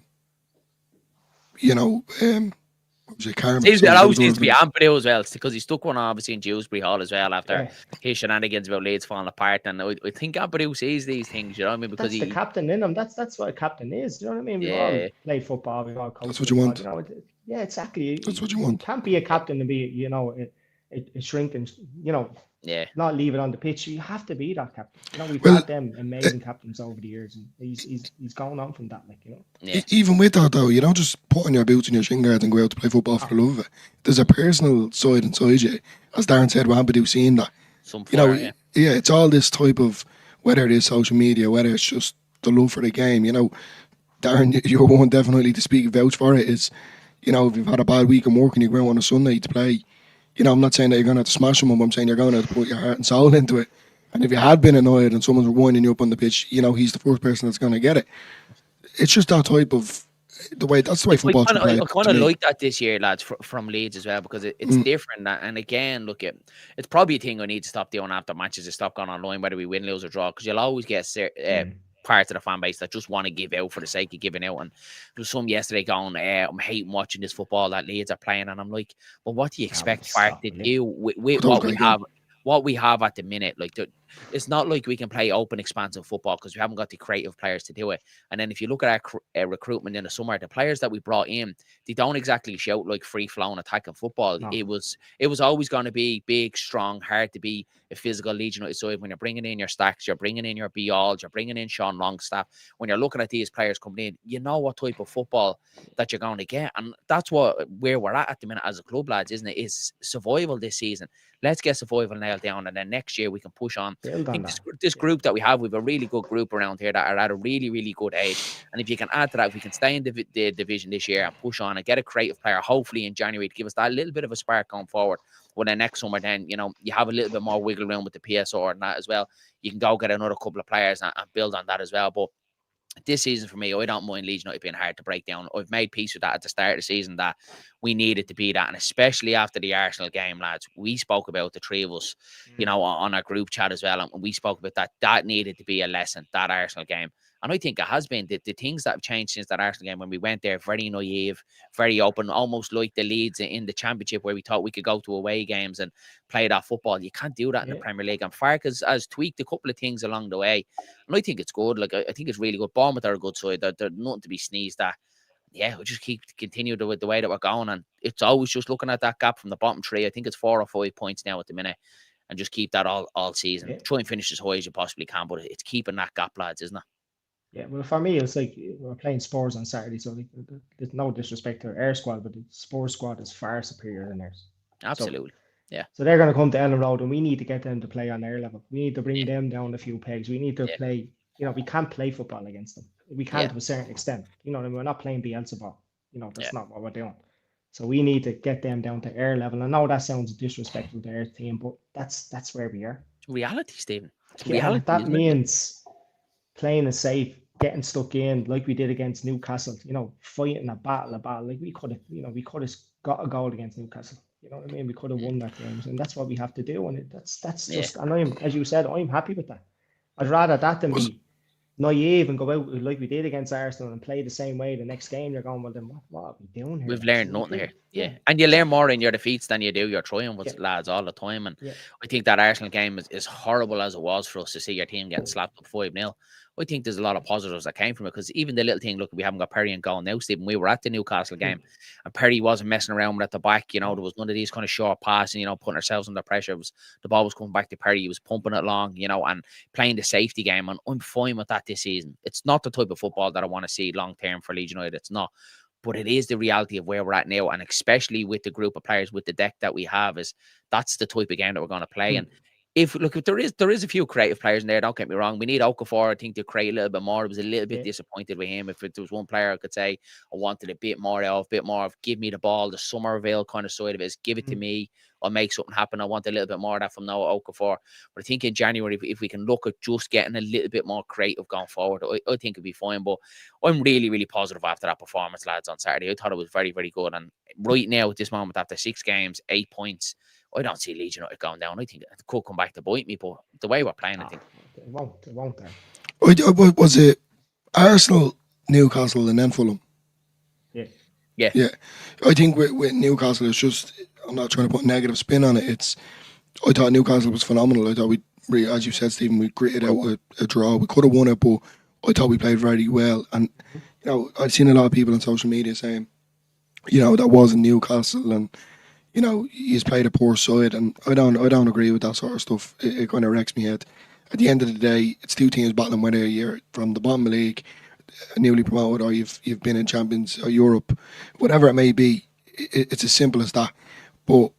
what was it, karma? It always seems to be Ampadu as well, because he stuck one obviously in Dewsbury Hall as well after his shenanigans about Leeds falling apart. And I think Ampadu sees these things, you know what I mean? Because that's the captain in him. That's what a captain is. You know what I mean? We all play football. We all coach. That's what you want. Yeah, exactly. That's what you want. You can't be a captain and be, a shrinking, not leave it on the pitch. You have to be that captain. We've had them amazing captains over the years, and he's going on from that, Even with that though, you don't just put on your boots and your shin guard and go out to play football for the love of it. There's a personal side inside you, as Darren said. Ampadu seeing that, it's all this type of, whether it is social media, whether it's just the love for the game. Darren, you're one definitely to speak vouch for it. Is if you've had a bad week of work and you go out on a Sunday to play. I'm not saying that you're going to have to smash them up. I'm saying you're going to have to put your heart and soul into it. And if you had been annoyed and someone's winding you up on the pitch, he's the first person that's going to get it. It's just that type of that's the way football's played. I kind of like that this year, lads, from Leeds as well, because it's different. And again, look, it's probably a thing I need to stop doing after matches, to stop going online, whether we win, lose or draw, because you'll always get parts of the fan base that just want to give out for the sake of giving out. And there was some yesterday going, I'm hating watching this football that Leeds are playing, and I'm like, well, what do you expect Farke to do with what we have at the minute? Like, it's not like we can play open, expansive football because we haven't got the creative players to do it. And then if you look at our recruitment in the summer, the players that we brought in, they don't exactly shout like free-flowing attacking football. No. It was always going to be big, strong, hard to be a physical Leeds United side. When you're bringing in your Stacks, you're bringing in your Bialls, you're bringing in Sean Longstaff. When you're looking at these players coming in, you know what type of football that you're going to get. And that's where we're at the minute as a club, lads, isn't it? Is survival this season. Let's get survival nailed down, and then next year we can push on I Build on think that. this group that we have, we've a really good group around here that are at a really, really good age. And if you can add to that, if we can stay in the division this year and push on and get a creative player, hopefully in January, to give us that little bit of a spark going forward. Well, then next summer, then, you know, you have a little bit more wiggle room with the PSR and that as well. You can go get another couple of players and build on that as well. But this season for me, I don't mind Leeds United being hard to break down. I've made peace with that at the start of the season, that we needed to be that. And especially after the Arsenal game, lads, we spoke about, the three of us, you know, on our group chat as well. And we spoke about that. That needed to be a lesson, that Arsenal game. And I think it has been. The things that have changed since that Arsenal game, when we went there, very naive, very open, almost like the Leeds in the Championship, where we thought we could go to away games and play that football. You can't do that in the Premier League. And Farke has tweaked a couple of things along the way. And I think it's good. Like, I think it's really good. Bournemouth are a good side. They're nothing to be sneezed at. Yeah, we just continue with the way that we're going. And it's always just looking at that gap from the bottom three. I think it's 4 or 5 points now at the minute. And just keep that all season. Yeah. Try and finish as high as you possibly can. But it's keeping that gap, lads, isn't it? Yeah, well, for me, it's like we're playing Spurs on Saturday, so like, there's no disrespect to our squad, but the Spurs squad is far superior than theirs. Absolutely. So they're going to come to Elland Road, and we need to get them to play on their level. We need to bring them down a few pegs. We need to play. You know, we can't play football against them. We can't to a certain extent. You know, we're not playing Bielsa ball. You know, that's not what we're doing. So we need to get them down to our level. I know that sounds disrespectful to our team, but that's where we are. It's reality, Stephen. It's Yeah, reality. that means playing it safe, getting stuck in like we did against Newcastle. You know, fighting a battle. Like we could have got a goal against Newcastle. You know what I mean? We could have won that game, and that's what we have to do. And that's just. And as you said, I'm happy with that. I'd rather that than be naive and go out like we did against Arsenal and play the same way the next game. You're going, well, then what are we doing here? We've learned nothing here. Yeah. And you learn more in your defeats than you do your triumphs, lads, all the time. And I think that Arsenal game is horrible as it was for us to see your team getting slapped up 5-0. I think there's a lot of positives that came from it, because even the little thing, look, we haven't got Perry and goal now, Stephen. We were at the Newcastle game and Perry wasn't messing around with at the back. You know, there was none of these kind of short passing, you know, putting ourselves under pressure. It was, the ball was coming back to Perry. He was pumping it along, you know, and playing the safety game. And I'm fine with that this season. It's not the type of football that I want to see long term for Leeds United. It's not. But it is the reality of where we're at now. And especially with the group of players, with the deck that we have, that's the type of game that we're going to play. And if there is a few creative players in there, don't get me wrong. We need Okafor, I think, to create a little bit more. I was a little bit disappointed with him. If there was one player I could say I wanted a bit more of, give me the ball, the Somerville kind of side of it, give it to me, I'll make something happen. I want a little bit more of that from Noah Okafor. But I think in January, if we can look at just getting a little bit more creative going forward, I think it'd be fine. But I'm really, really positive after that performance, lads, on Saturday. I thought it was very, very good. And right now, at this moment, after 6 games, 8 points, I don't see Leeds United going down. I think it could come back to bite me, but the way we're playing, I think it won't. Was it Arsenal, Newcastle, and then Fulham? Yeah. I think with Newcastle, it's just, I'm not trying to put negative spin on it. I thought Newcastle was phenomenal. I thought as you said, Stephen, we gritted out a draw. We could have won it, but I thought we played very well. And you know, I've seen a lot of people on social media saying, you know, that wasn't Newcastle, and you know, he's played a poor side, and I don't agree with that sort of stuff. It kind of wrecks me head. At the end of the day, it's 2 teams battling whether you're from the bottom of the league, newly promoted, or you've been in Champions or Europe, whatever it may be. It's as simple as that. But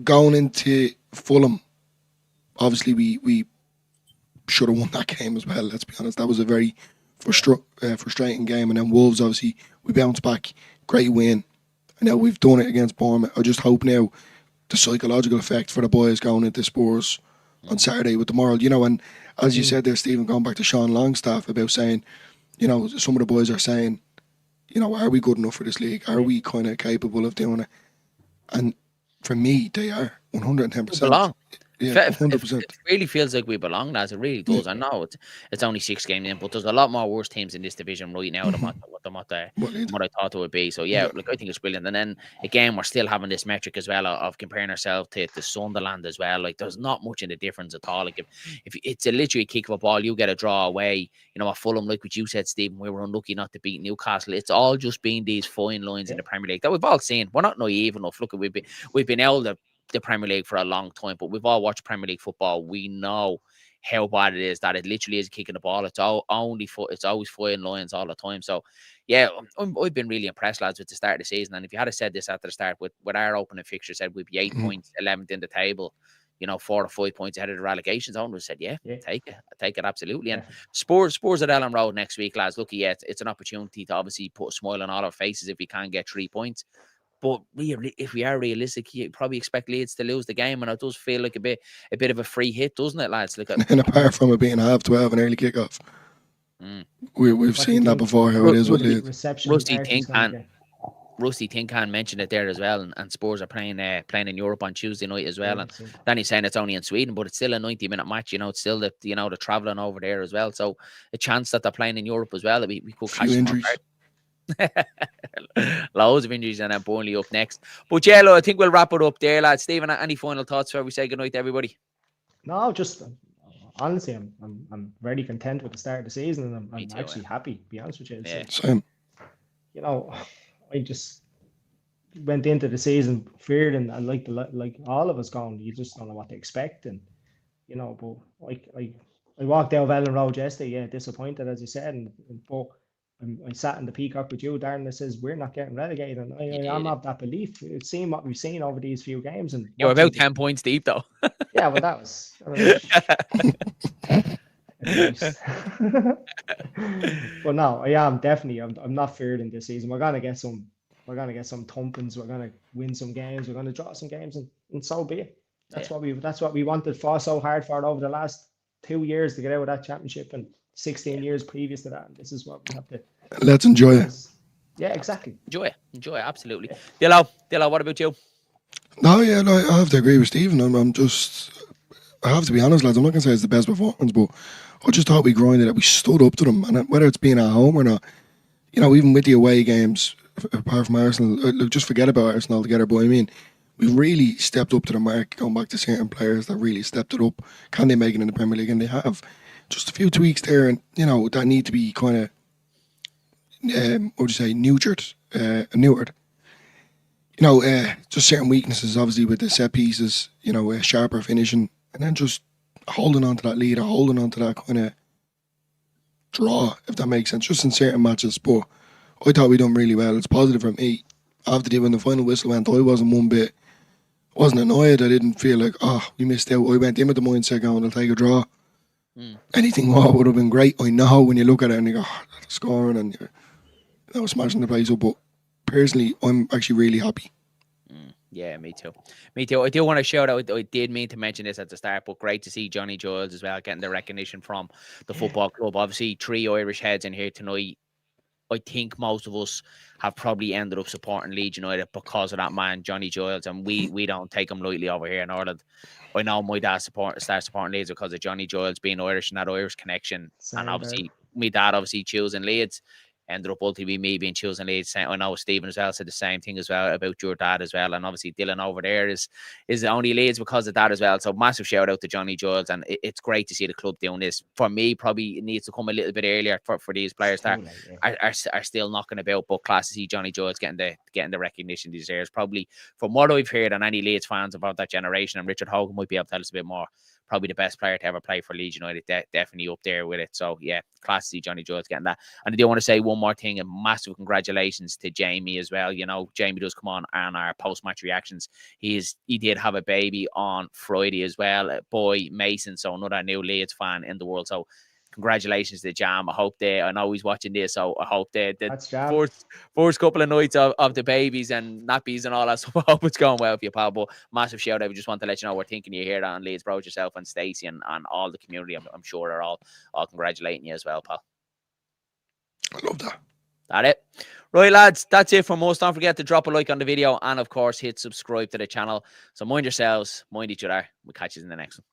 going into Fulham, obviously we should have won that game as well. Let's be honest, that was a very frustrating game. And then Wolves, obviously, we bounced back, great win. And now we've done it against Bournemouth. I just hope now the psychological effect for the boys going into Spurs on Saturday with the moral, you know. And as you said there, Stephen, going back to Sean Longstaff about saying, you know, some of the boys are saying, you know, are we good enough for this league? Are we kind of capable of doing it? And for me, they are 110%. Belong. Yeah, 100%. It really feels like we belong, lads. It really does. I know it's only 6 games in, but there's a lot more worse teams in this division right now than what I thought it would be. So yeah, look, I think it's brilliant. And then again, we're still having this metric as well of comparing ourselves to Sunderland as well. Like, there's not much in the difference at all. Like, if it's literally a kick of a ball, you get a draw away. You know, at Fulham, like what you said, Stephen, we were unlucky not to beat Newcastle. It's all just been these fine lines in the Premier League that we've all seen. We're not naive enough. Look, we've been out of the Premier League for a long time, but we've all watched Premier League football. We know how bad it is, that it literally is kicking the ball. It's always fine lines all the time. So yeah, I've been really impressed, lads, with the start of the season. And if you had said this at the start with our opening fixture, said we'd be 8 points, 11th in the table, 4 or 5 points ahead of the relegation zone. We said, yeah, Yeah. take it absolutely. And Definitely. Spurs at Elland Road next week, lads. Look, yeah, it's an opportunity to obviously put a smile on all our faces if we can get 3 points. But if we are realistic, you probably expect Leeds to lose the game, and it does feel like a bit of a free hit, doesn't it, lads? Like And apart from it being 12:30 an early kickoff, we've seen that before. How it is with Leeds. Reception Rusty Archie's gonna get. Tinkan mentioned it there as well, and Spurs are playing in Europe on Tuesday night as well. Yeah, And I've seen that. Danny's saying it's only in Sweden, but it's still a 90-minute match. It's still the traveling over there as well. So a chance that they're playing in Europe as well. That we could catch Few them injuries. Loads of injuries, and then Burnley up next. But yeah, look, I think we'll wrap it up there, lads. Stephen, any final thoughts before we say goodnight to everybody? No, just honestly, I'm very content with the start of the season, and I'm too, actually happy. To be honest with you, Yeah. Same. I just went into the season feared, and like all of us going, you just don't know what to expect, and but I walked out of Elland Road yesterday, yeah, disappointed as you said, but I sat in the Peacock with you, Darren, that says we're not getting relegated, and I'm of that belief. It's seen what we've seen over these few games, and You're about 10 points deep, though. yeah, well, that was. But no, I am definitely. I'm not feared in this season. We're gonna get some thumpings. We're gonna win some games. We're gonna draw some games, and so be it. That's what we wanted for so hard for over the last 2 years to get out of that championship, and 16 years previous to that. And this is what we have to. Let's enjoy it. Yeah, exactly. Enjoy it, absolutely. Dillo, what about you? No, yeah, no, I have to agree with Stephen. I have to be honest, lads. I'm not gonna say it's the best performance, but I just thought we grinded it. We stood up to them, and whether it's being at home or not, even with the away games, apart from Arsenal, look, just forget about Arsenal altogether. But I mean, we really stepped up to the mark. Going back to certain players that really stepped it up. Can they make it in the Premier League? And they have. Just a few tweaks there, and that need to be kind of, neutered. Just certain weaknesses, obviously, with the set pieces. Sharper finishing, and then just holding on to that lead, or holding on to that kind of draw, if that makes sense. Just in certain matches, but I thought we done really well. It's positive for me. After when the final whistle went, I wasn't annoyed. I didn't feel like, we missed out. I went in with the mindset going, I'll take a draw. Anything more would have been great. I know when you look at it and you go, that's scoring, and you're smashing the place up. But personally, I'm actually really happy. Yeah, me too. I do want to shout out, I did mean to mention this at the start, but great to see Johnny Giles as well getting the recognition from the football club. Obviously, 3 Irish heads in here tonight. I think most of us have probably ended up supporting Leeds United because of that man, Johnny Giles, and we don't take him lightly over here in Ireland. I know my dad started supporting Leeds because of Johnny Giles being Irish and that Irish connection. And obviously, my dad choosing Leeds. Ended up ultimately me being chosen Leeds. I know Stephen as well said the same thing as well about your dad as well. And obviously Dylan over there is only Leeds because of that as well. So massive shout out to Johnny Giles. And it's great to see the club doing this. For me, probably it needs to come a little bit earlier for these players that are still knocking about. But class to see Johnny Giles getting the recognition he deserves. Probably from what I've heard and any Leeds fans about that generation, and Richard Hogan might be able to tell us a bit more. Probably the best player to ever play for Leeds United, definitely up there with it. So yeah, class to see Johnny Giles getting that. And I do want to say one more thing, and massive congratulations to Jamie as well. Jamie does come on our post-match reactions. He did have a baby on Friday as well, boy Mason, so another new Leeds fan in the world. So congratulations to Jam. I know he's watching this, so I hope the first couple of nights of the babies and nappies and all that, so I hope it's going well for you, pal. But massive shout out. We just want to let you know we're thinking you here on Leeds Bros, yourself and Stacey and all the community. I'm sure are all congratulating you as well, pal. I love that. That it. Right, lads, that's it from us. Don't forget to drop a like on the video and, of course, hit subscribe to the channel. So mind yourselves, mind each other. We'll catch you in the next one.